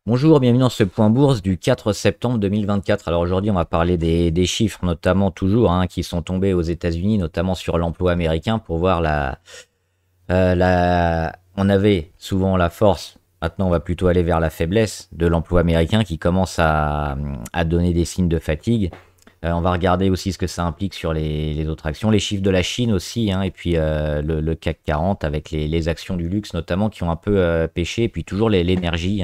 Bonjour, bienvenue dans ce point bourse du 4 septembre 2024. Alors aujourd'hui, on va parler des chiffres, notamment toujours, qui sont tombés aux États-Unis, notamment sur l'emploi américain, pour voir On avait souvent la force, maintenant on va plutôt aller vers la faiblesse de l'emploi américain qui commence à donner des signes de fatigue. On va regarder aussi ce que ça implique sur les autres actions, les chiffres de la Chine aussi, et puis le CAC 40 avec les actions du luxe notamment qui ont un peu pêché, et puis toujours l'énergie,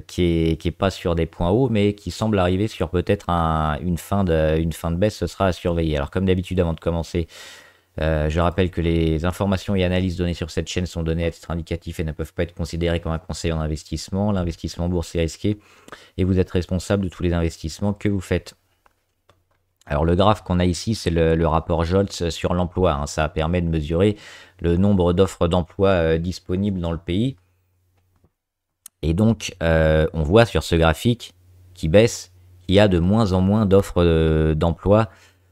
qui est pas sur des points hauts, mais qui semble arriver sur peut-être une fin de baisse. Ce sera à surveiller. Alors comme d'habitude, avant de commencer, je rappelle que les informations et analyses données sur cette chaîne sont données à titre indicatif et ne peuvent pas être considérées comme un conseil en investissement. L'investissement en bourse est risqué et vous êtes responsable de tous les investissements que vous faites. Alors le graphe qu'on a ici, c'est le rapport Joltz sur l'emploi. Ça permet de mesurer le nombre d'offres d'emploi disponibles dans le pays. Et donc, on voit sur ce graphique qui baisse qu'il y a de moins en moins d'offres d'emploi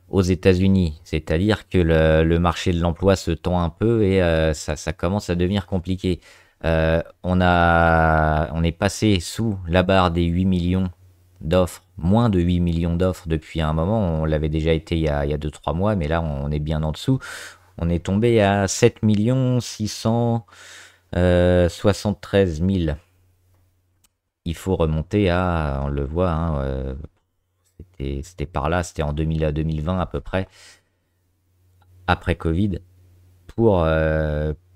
aux États-Unis. C'est-à-dire que le marché de l'emploi se tend un peu et ça commence à devenir compliqué. On est passé sous la barre des 8 millions d'offres, moins de 8 millions d'offres depuis un moment. On l'avait déjà été il y a 2-3 mois, mais là, on est bien en dessous. On est tombé à 7 673 000. Il faut remonter on le voit, c'était par là, c'était en 2000 à 2020 à peu près, après Covid, pour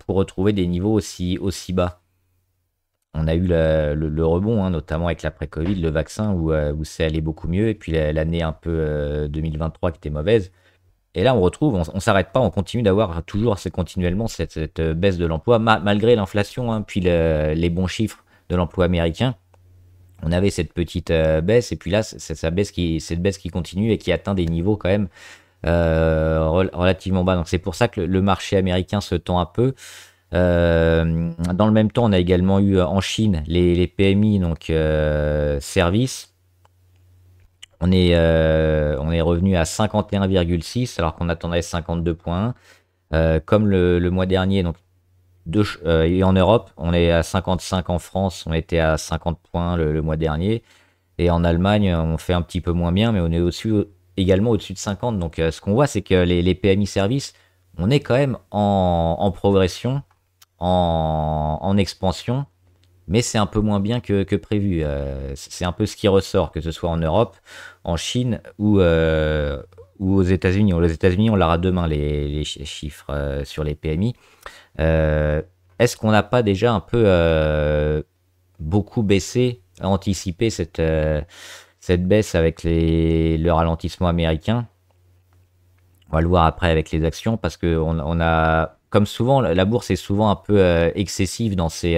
retrouver des niveaux aussi bas. On a eu le rebond, notamment avec l'après-Covid, le vaccin, où c'est allé beaucoup mieux, et puis l'année un peu 2023 qui était mauvaise. Et là, on retrouve, on s'arrête pas, on continue d'avoir toujours continuellement cette baisse de l'emploi, malgré l'inflation, puis les bons chiffres de l'emploi américain. On avait cette petite baisse, et puis là, c'est cette baisse qui continue et qui atteint des niveaux quand même relativement bas. Donc c'est pour ça que le marché américain se tend un peu. Dans le même temps, on a également eu en Chine les PMI, donc services. On est revenu à 51,6 alors qu'on attendait 52,1. Comme le mois dernier, donc et en Europe, on est à 55 en France, on était à 50 points le mois dernier. Et en Allemagne, on fait un petit peu moins bien, mais on est également au-dessus de 50. Donc ce qu'on voit, c'est que les PMI services, on est quand même en progression, en expansion, mais c'est un peu moins bien que prévu. C'est un peu ce qui ressort, que ce soit en Europe, en Chine ou aux États-Unis. Aux États-Unis, on l'aura demain, les chiffres sur les PMI. Euh, Est-ce qu'on n'a pas déjà un peu beaucoup baissé, anticipé cette baisse avec le ralentissement américain? On va le voir après avec les actions parce que on a, comme souvent, la bourse est souvent un peu excessive dans ses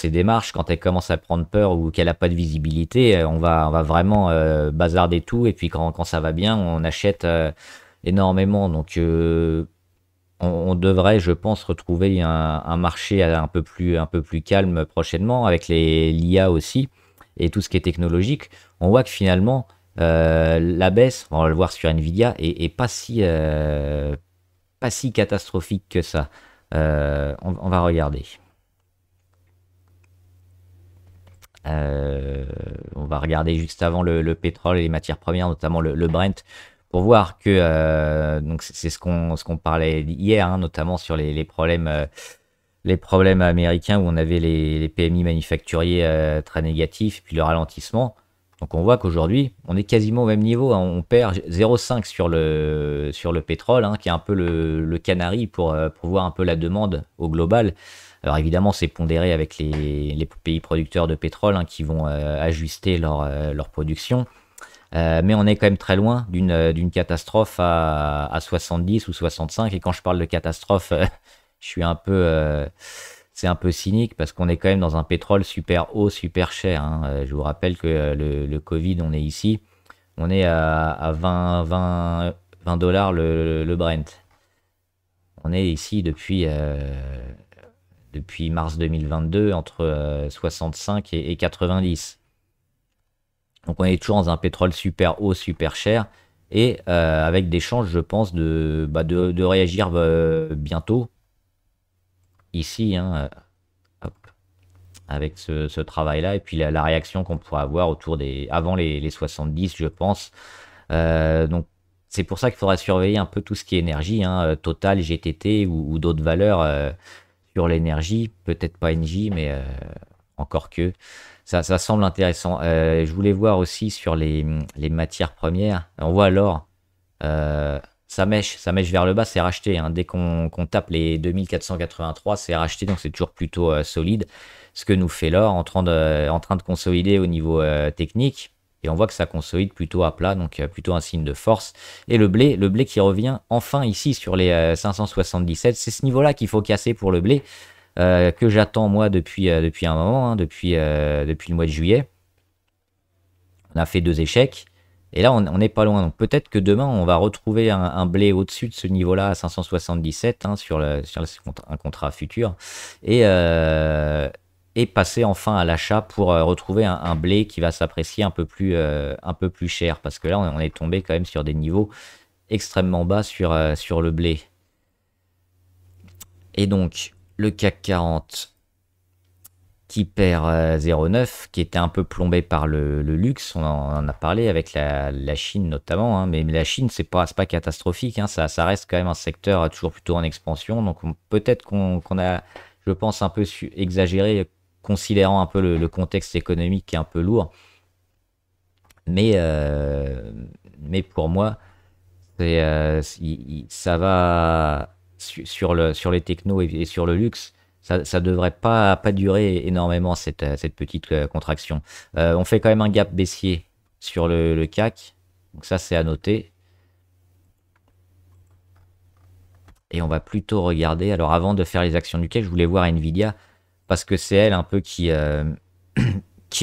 démarches. Quand elle commence à prendre peur ou qu'elle n'a pas de visibilité, on va vraiment bazarder tout. Et puis quand ça va bien, on achète énormément. Donc on devrait, je pense, retrouver un marché un peu plus calme prochainement avec l'IA aussi et tout ce qui est technologique. On voit que finalement, la baisse, on va le voir sur Nvidia, est pas si catastrophique que ça. On va regarder. On va regarder juste avant le pétrole et les matières premières, notamment le Brent, pour voir que donc c'est ce qu'on parlait hier, notamment sur les problèmes américains où on avait les PMI manufacturiers très négatifs, puis le ralentissement. Donc on voit qu'aujourd'hui, on est quasiment au même niveau. On perd 0,5 sur le pétrole, qui est un peu le canari pour voir un peu la demande au global. Alors évidemment, c'est pondéré avec les pays producteurs de pétrole qui vont ajuster leur production. Mais on est quand même très loin d'une catastrophe à 70 ou 65. Et quand je parle de catastrophe, je suis c'est un peu cynique parce qu'on est quand même dans un pétrole super haut, super cher. Je vous rappelle que le Covid, on est ici, on est à 20 dollars le Brent. On est ici depuis mars 2022 entre 65 et 90. Donc on est toujours dans un pétrole super haut, super cher et avec des chances, je pense, de réagir bientôt ici. Hop. avec ce travail-là, et puis la réaction qu'on pourrait avoir avant les 70, je pense. Donc, c'est pour ça qu'il faudra surveiller un peu tout ce qui est énergie, hein, Total, GTT ou d'autres valeurs sur l'énergie. Peut-être pas Engie, mais encore que. Ça semble intéressant. Je voulais voir aussi sur les matières premières. On voit l'or. Ça mèche vers le bas, c'est racheté, hein. Dès qu'on tape les 2483, c'est racheté, donc c'est toujours plutôt solide. Ce que nous fait l'or en train de consolider au niveau technique. Et on voit que ça consolide plutôt à plat, donc plutôt un signe de force. Et le blé qui revient enfin ici sur les 577. C'est ce niveau-là qu'il faut casser pour le blé, que j'attends moi depuis un moment, hein, depuis le mois de juillet. On a fait 2 échecs. Et là, on n'est pas loin. Donc peut-être que demain, on va retrouver un blé au-dessus de ce niveau-là à 577, hein, sur un contrat futur. Et passer enfin à l'achat pour retrouver un blé qui va s'apprécier un peu plus cher. Parce que là, on est tombé quand même sur des niveaux extrêmement bas sur le blé. Et donc, le CAC 40 qui perd 0,9, qui était un peu plombé par le luxe, on en a parlé avec la Chine notamment, hein, mais la Chine, c'est pas catastrophique, hein, ça reste quand même un secteur toujours plutôt en expansion, donc peut-être qu'on a, je pense, un peu exagéré, considérant un peu le contexte économique qui est un peu lourd, mais pour moi, ça va sur les technos et sur le luxe. Ça devrait pas durer énormément cette petite contraction. On fait quand même un gap baissier sur le CAC. Donc ça, c'est à noter. Et on va plutôt regarder. Alors avant de faire les actions du CAC, je voulais voir Nvidia parce que c'est elle un peu qui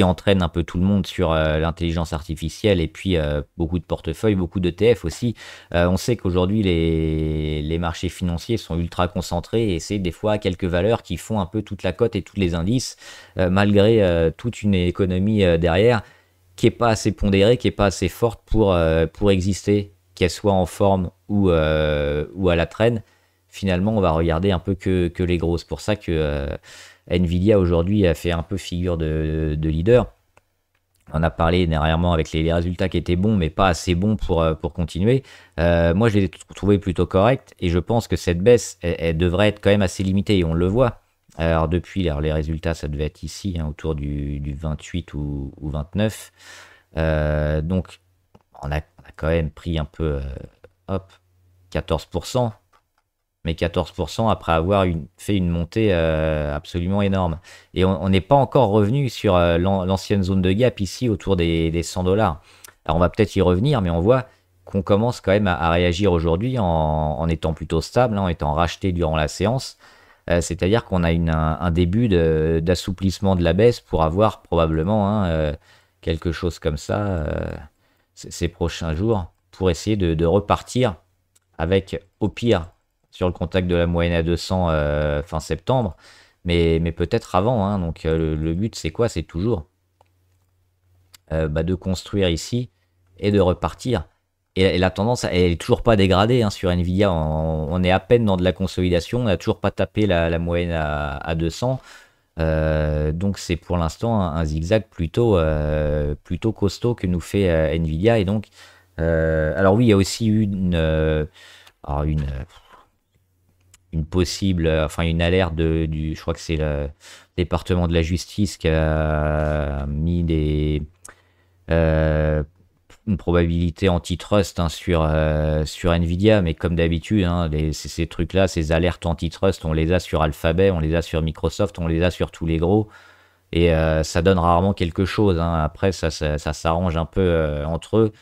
entraîne un peu tout le monde sur l'intelligence artificielle et puis beaucoup de portefeuilles, beaucoup d'ETF aussi. On sait qu'aujourd'hui, les marchés financiers sont ultra concentrés et c'est des fois quelques valeurs qui font un peu toute la cote et tous les indices, malgré toute une économie derrière qui est pas assez pondérée, qui est pas assez forte pour exister, qu'elle soit en forme ou à la traîne. Finalement, on va regarder un peu que les grosses. C'est pour ça que Nvidia aujourd'hui a fait un peu figure de leader. On a parlé dernièrement avec les résultats qui étaient bons, mais pas assez bons pour continuer. Moi, je les ai trouvés plutôt corrects et je pense que cette baisse, elle devrait être quand même assez limitée et on le voit. Alors depuis, les résultats, ça devait être ici, hein, autour du 28 ou 29. Donc, on a quand même pris un peu, hop, 14%. Mais 14% après avoir fait une montée absolument énorme. Et on n'est pas encore revenu sur l'ancienne zone de gap ici autour des 100 dollars. Alors on va peut-être y revenir, mais on voit qu'on commence quand même à réagir aujourd'hui en étant plutôt stable, hein, en étant racheté durant la séance. C'est-à-dire qu'on a un début d'assouplissement de la baisse pour avoir probablement, hein, quelque chose comme ça ces prochains jours pour essayer de repartir avec au pire sur le contact de la moyenne à 200 fin septembre, mais peut-être avant, hein. Donc le but c'est quoi? C'est toujours de construire ici et de repartir. Et la tendance, elle est toujours pas dégradée, hein, sur Nvidia. On est à peine dans de la consolidation, on n'a toujours pas tapé la moyenne à 200. Donc c'est pour l'instant un zigzag plutôt costaud que nous fait Nvidia. Et donc, alors oui, il y a aussi eu une possible, enfin une alerte je crois que c'est le département de la justice qui a mis une probabilité antitrust, hein, sur Nvidia, mais comme d'habitude, hein, ces trucs-là, ces alertes antitrust, on les a sur Alphabet, on les a sur Microsoft, on les a sur tous les gros, et ça donne rarement quelque chose, hein. Après, ça s'arrange un peu entre eux,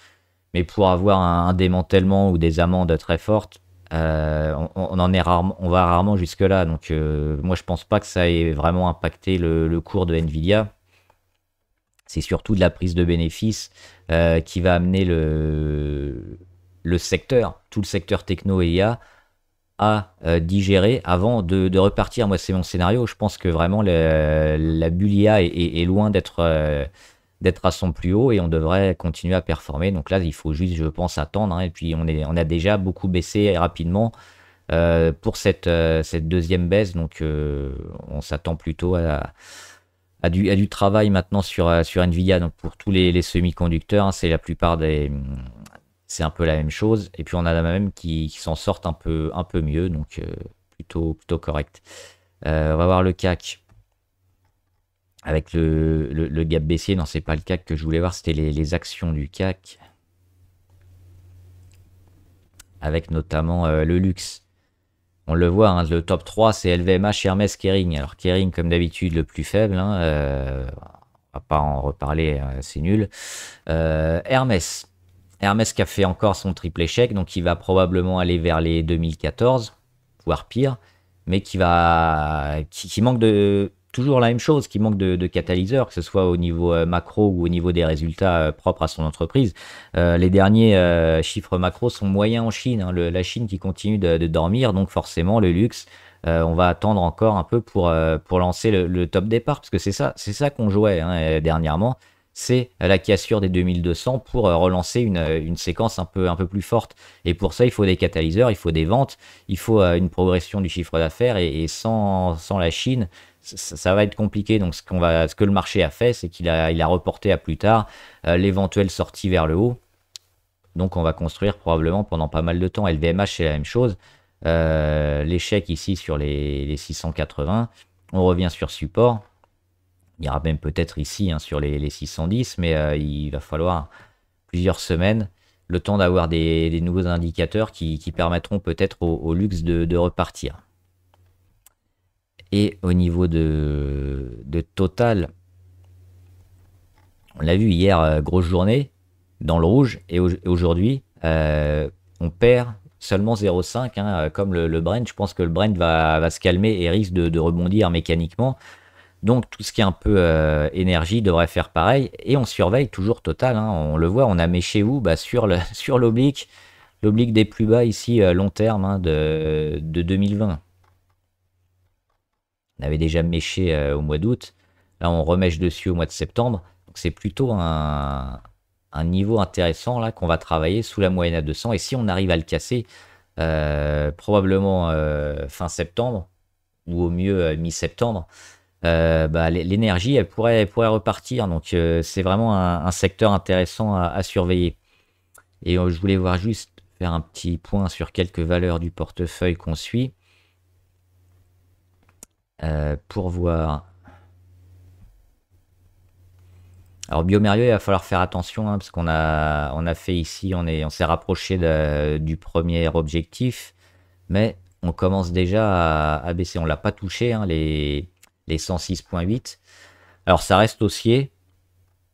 mais pour avoir un démantèlement ou des amendes très fortes, on va rarement jusque-là. Donc, moi, je pense pas que ça ait vraiment impacté le cours de Nvidia. C'est surtout de la prise de bénéfices qui va amener le secteur, tout le secteur techno et IA, à digérer avant de repartir. Moi, c'est mon scénario. Je pense que vraiment la bulle IA est loin d'être à son plus haut et on devrait continuer à performer. Donc là, il faut juste, je pense, attendre, hein. Et puis, on a déjà beaucoup baissé rapidement pour cette deuxième baisse. Donc, on s'attend plutôt à a du travail maintenant sur Nvidia, donc pour tous les semi-conducteurs, hein, c'est la plupart des... C'est un peu la même chose. Et puis on a même qui s'en sortent un peu mieux, donc plutôt correct. On va voir le CAC avec le gap baissier. Non, c'est pas le CAC que je voulais voir, c'était les actions du CAC. Avec notamment le luxe. On le voit, hein, le top 3, c'est LVMH, Hermès, Kering. Alors Kering, comme d'habitude, le plus faible. Hein, on va pas en reparler, c'est nul. Hermès. Hermès qui a fait encore son triple échec, donc il va probablement aller vers les 2014, voire pire, mais qui manque de... Toujours la même chose, qui manque de catalyseurs, que ce soit au niveau macro ou au niveau des résultats propres à son entreprise. Les derniers chiffres macro sont moyens en Chine, hein, la Chine qui continue de dormir, donc forcément le luxe, on va attendre encore un peu pour lancer le top départ, parce que c'est ça qu'on jouait, hein, dernièrement. C'est la cassure des 2200 pour relancer une séquence un peu plus forte. Et pour ça, il faut des catalyseurs, il faut des ventes, il faut une progression du chiffre d'affaires, et sans la Chine, ça va être compliqué. Donc ce que le marché a fait, c'est qu'il a reporté à plus tard l'éventuelle sortie vers le haut. Donc on va construire probablement pendant pas mal de temps. LVMH, c'est la même chose. L'échec ici sur les 680. On revient sur support. Il y aura même peut-être ici, hein, sur les 610, mais il va falloir plusieurs semaines, le temps d'avoir des nouveaux indicateurs qui permettront peut-être au luxe de repartir. Et au niveau de Total, on l'a vu hier, grosse journée dans le rouge, et aujourd'hui, on perd seulement 0,5, hein, comme le Brent. Je pense que le Brent va se calmer et risque de rebondir mécaniquement. Donc tout ce qui est un peu énergie devrait faire pareil. Et on surveille toujours Total, hein, on le voit, on a méché où, sur l'oblique des plus bas ici, long terme, hein, de 2020. On avait déjà méché au mois d'août. Là, on remèche dessus au mois de septembre. Donc c'est plutôt un niveau intéressant là qu'on va travailler sous la moyenne à 200. Et si on arrive à le casser, probablement fin septembre, ou au mieux mi-septembre, l'énergie, elle pourrait repartir. Donc c'est vraiment un secteur intéressant à surveiller. Et je voulais voir juste faire un petit point sur quelques valeurs du portefeuille qu'on suit. Pour voir. Alors bioMérieux, il va falloir faire attention, hein, parce qu'on a fait ici, on s'est rapproché du premier objectif, mais on commence déjà à baisser. On l'a pas touché, hein, les 106,8. Alors ça reste haussier,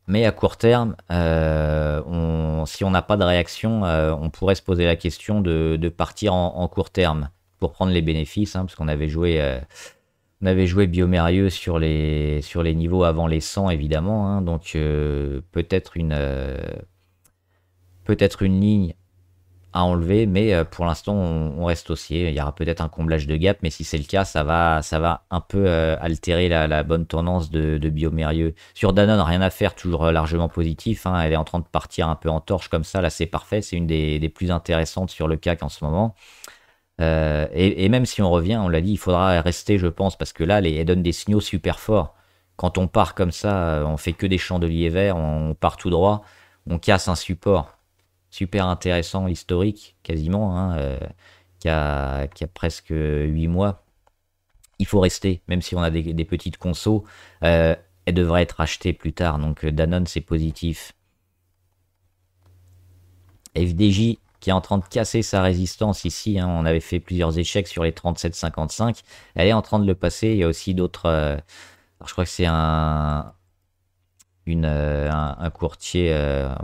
mais à court terme, si on n'a pas de réaction, on pourrait se poser la question de partir en court terme pour prendre les bénéfices, hein, parce qu'on avait joué bioMérieux sur les niveaux avant les 100, évidemment, hein, donc peut-être une ligne à enlever, mais pour l'instant on reste haussier. Il y aura peut-être un comblage de gap, mais si c'est le cas, ça va un peu altérer la bonne tendance de bioMérieux. Sur Danone, rien à faire, toujours largement positif, hein, elle est en train de partir un peu en torche comme ça, là c'est parfait, c'est une des plus intéressantes sur le CAC en ce moment. Et même si on revient, on l'a dit, il faudra rester, je pense, parce que là, elle donne des signaux super forts. Quand on part comme ça, on fait que des chandeliers verts, on part tout droit, on casse un support super intéressant, historique, quasiment, hein, qui a presque 8 mois. Il faut rester, même si on a des petites consos, elle devrait être achetée plus tard. Donc Danone, c'est positif. FDJ qui est en train de casser sa résistance ici, hein, on avait fait plusieurs échecs sur les 37,55, elle est en train de le passer. Il y a aussi d'autres, je crois que c'est un courtier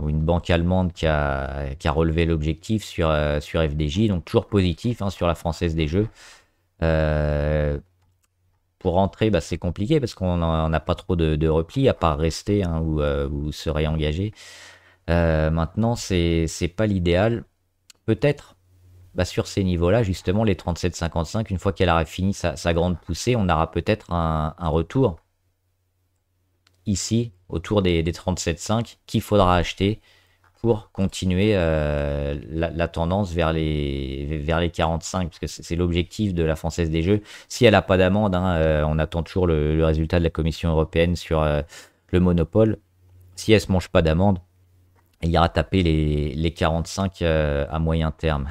ou une banque allemande qui a relevé l'objectif sur FDJ, donc toujours positif, hein, sur la Française des Jeux. Pour rentrer, c'est compliqué parce qu'on n'a pas trop de repli, à part rester, hein, ou se réengager. Maintenant, c'est pas l'idéal. Peut-être sur ces niveaux-là, justement, les 37,55, une fois qu'elle aura fini sa grande poussée, on aura peut-être un retour ici, autour des 37,5, qu'il faudra acheter pour continuer la tendance vers les 45, parce que c'est l'objectif de la Française des Jeux. Si elle n'a pas d'amende, hein, on attend toujours le résultat de la Commission européenne sur le monopole. Si elle se mange pas d'amende, elle ira taper les 45 à moyen terme.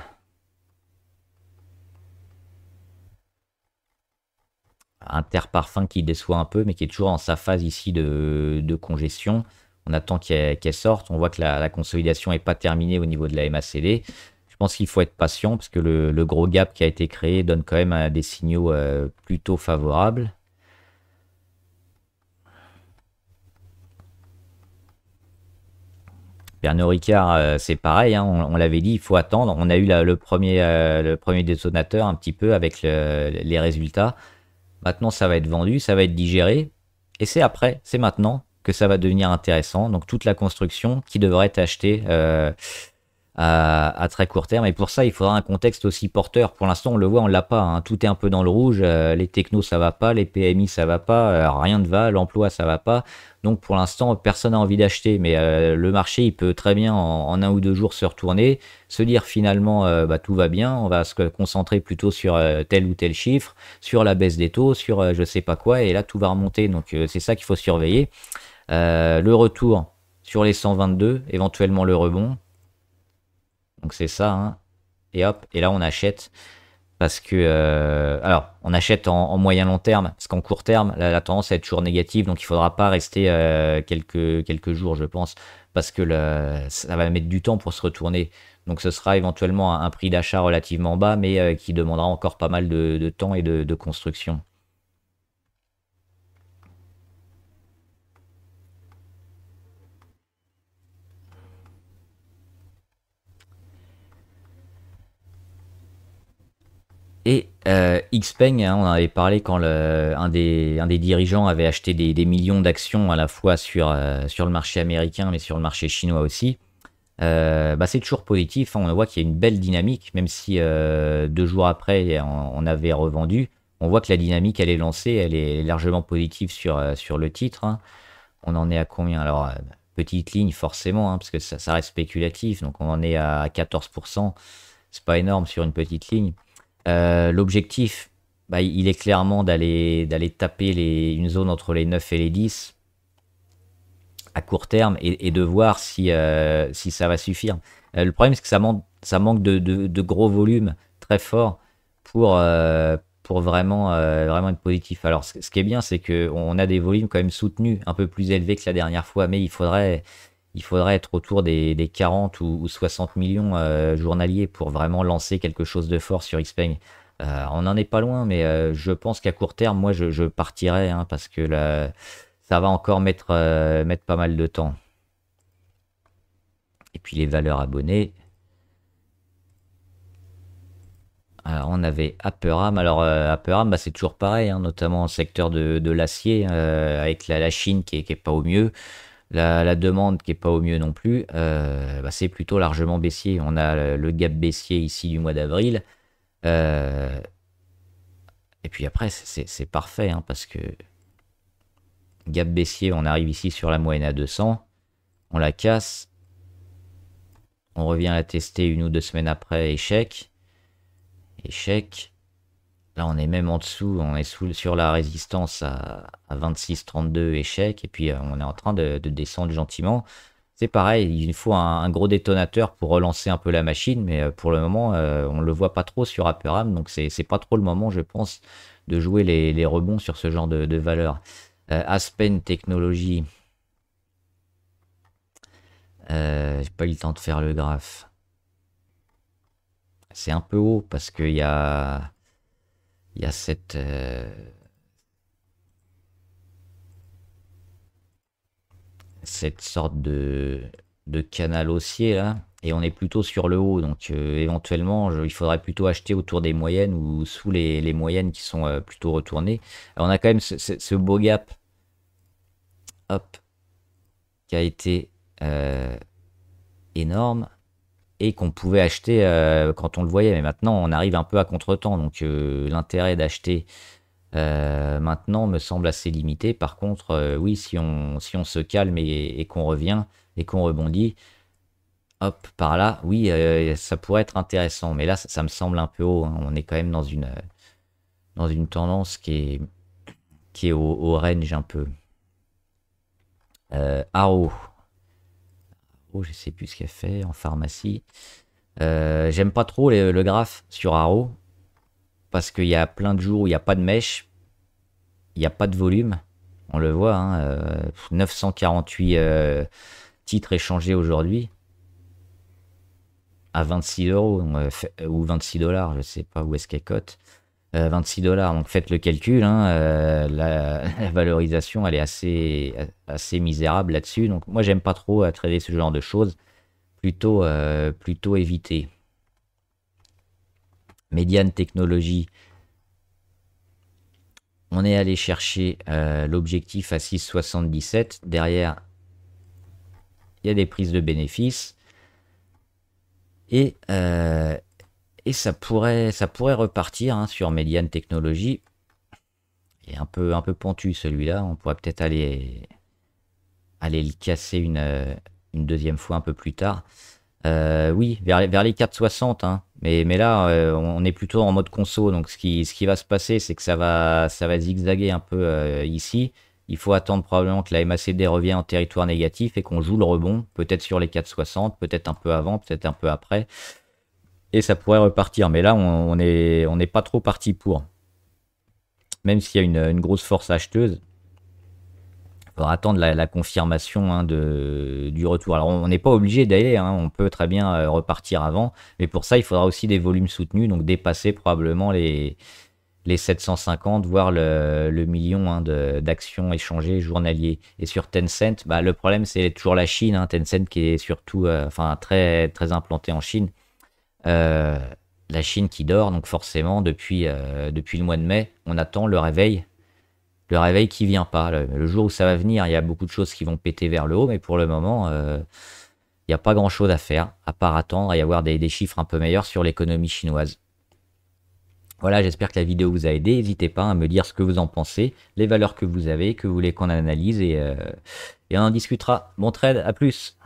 Interparfum qui déçoit un peu, mais qui est toujours en sa phase ici de congestion. On attend qu'elle sorte. On voit que la consolidation n'est pas terminée au niveau de la MACD. Je pense qu'il faut être patient parce que le gros gap qui a été créé donne quand même des signaux plutôt favorables. Pernod Ricard, c'est pareil, hein, on l'avait dit, il faut attendre. On a eu le premier détonateur un petit peu avec les résultats. Maintenant, ça va être vendu, ça va être digéré. Et c'est après, c'est maintenant que ça va devenir intéressant. Donc toute la construction qui devrait être achetée à très court terme. Et pour ça, il faudra un contexte aussi porteur. Pour l'instant, on le voit, on l'a pas, hein. Tout est un peu dans le rouge. Les technos, ça va pas. Les PMI, ça va pas. Rien ne va. L'emploi, ça va pas. Donc pour l'instant, personne n'a envie d'acheter. Mais le marché, il peut très bien en un ou deux jours se retourner, se dire finalement, bah, tout va bien. On va se concentrer plutôt sur tel ou tel chiffre, sur la baisse des taux, sur je sais pas quoi. Et là, tout va remonter. Donc c'est ça qu'il faut surveiller. Le retour sur les 122, éventuellement le rebond. Donc c'est ça, hein. Et hop, et là on achète parce que alors on achète en moyen long terme parce qu'en court terme la tendance est toujours négative, donc il faudra pas rester quelques jours, je pense, parce que ça va mettre du temps pour se retourner. Donc ce sera éventuellement un prix d'achat relativement bas, mais qui demandera encore pas mal de temps et de construction. Et Xpeng, hein, on en avait parlé quand un des dirigeants avait acheté des millions d'actions à la fois sur le marché américain, mais sur le marché chinois aussi. Bah, c'est toujours positif, hein. On voit qu'il y a une belle dynamique, même si 2 jours après on avait revendu. On voit que la dynamique elle est lancée, elle est largement positive sur le titre, hein. On en est à combien? Alors, petite ligne forcément, hein, parce que ça reste spéculatif, donc on en est à 14%. C'est pas énorme sur une petite ligne. L'objectif, bah, il est clairement d'aller taper une zone entre les 9 et les 10 à court terme et de voir si ça va suffire. Le problème, c'est que ça manque de gros volumes très forts pour vraiment être positif. Alors, ce qui est bien, c'est qu'on a des volumes quand même soutenus, un peu plus élevés que la dernière fois, mais il faudrait être autour des 40 ou 60 millions journaliers pour vraiment lancer quelque chose de fort sur Xpeng. On n'en est pas loin, mais je pense qu'à court terme, moi, je partirais, hein, parce que là, ça va encore mettre pas mal de temps. Et puis les valeurs abonnées. Alors on avait Aperam. Alors Aperam, bah, c'est toujours pareil, hein, notamment au secteur de l'acier, avec la Chine qui est pas au mieux. La demande qui est pas au mieux non plus, bah, c'est plutôt largement baissier. On a le gap baissier ici du mois d'avril. Euh, et puis après, c'est parfait, hein, parce que gap baissier, on arrive ici sur la moyenne à 200. On la casse. On revient la tester une ou deux semaines après, échec. Échec. Là, on est même en dessous, on est sur la résistance à 26,32, échec. Et puis, on est en train de descendre gentiment. C'est pareil, il faut un gros détonateur pour relancer un peu la machine, mais pour le moment, on ne le voit pas trop sur Aperam, donc c'est pas trop le moment, je pense, de jouer les rebonds sur ce genre de valeur. Aspen Technologies, j'ai pas eu le temps de faire le graphe. C'est un peu haut parce qu'il y a cette sorte de canal haussier là, et on est plutôt sur le haut, donc éventuellement il faudrait plutôt acheter autour des moyennes ou sous les moyennes qui sont plutôt retournées. Alors, on a quand même ce beau gap, hop, qui a été énorme et qu'on pouvait acheter quand on le voyait, mais maintenant on arrive un peu à contre-temps, donc l'intérêt d'acheter maintenant me semble assez limité. Par contre, oui, si on se calme et qu'on revient et qu'on rebondit, Hop, par là, oui, ça pourrait être intéressant. Mais là, ça me semble un peu haut, hein. On est quand même dans une tendance qui est au range un peu. Arrow. Oh, je sais plus ce qu'elle fait en pharmacie. J'aime pas trop le graphe sur Arrow. Parce qu'il y a plein de jours où il n'y a pas de mèche. Il n'y a pas de volume. On le voit, hein, 948 titres échangés aujourd'hui. À 26 euros ou 26 dollars, je sais pas où est-ce qu'elle cote. 26 dollars, donc faites le calcul, hein, la valorisation elle est assez misérable là-dessus. Donc moi j'aime pas trop trader ce genre de choses, plutôt éviter. Médiane technologie, on est allé chercher l'objectif à 6,77. Derrière, il y a des prises de bénéfices. Et ça pourrait repartir, hein, sur médiane technologie. Il est un peu pentu celui-là. On pourrait peut-être aller le casser une deuxième fois un peu plus tard. Oui, vers les 4,60, hein. Mais là, on est plutôt en mode conso. Donc ce qui va se passer, c'est que ça va zigzaguer un peu ici. Il faut attendre probablement que la MACD revienne en territoire négatif et qu'on joue le rebond, peut-être sur les 4,60, peut-être un peu avant, peut-être un peu après. Et ça pourrait repartir. Mais là, on n'est pas trop parti pour. Même s'il y a une grosse force acheteuse, il faudra attendre la confirmation, hein, du retour. Alors, on n'est pas obligé d'aller, hein, on peut très bien repartir avant. Mais pour ça, il faudra aussi des volumes soutenus, donc dépasser probablement les 750, voire le million, hein, d'actions échangées journaliers. Et sur Tencent, bah, le problème, c'est toujours la Chine, hein, Tencent qui est surtout très, très implanté en Chine. La Chine qui dort, donc forcément, depuis le mois de mai, on attend le réveil. Le réveil qui vient pas. Le jour où ça va venir, il y a beaucoup de choses qui vont péter vers le haut, mais pour le moment, il n'y a pas grand-chose à faire, à part attendre et avoir des chiffres un peu meilleurs sur l'économie chinoise. Voilà, j'espère que la vidéo vous a aidé. N'hésitez pas à me dire ce que vous en pensez, les valeurs que vous avez, que vous voulez qu'on analyse, et on en discutera. Bon trade, à plus!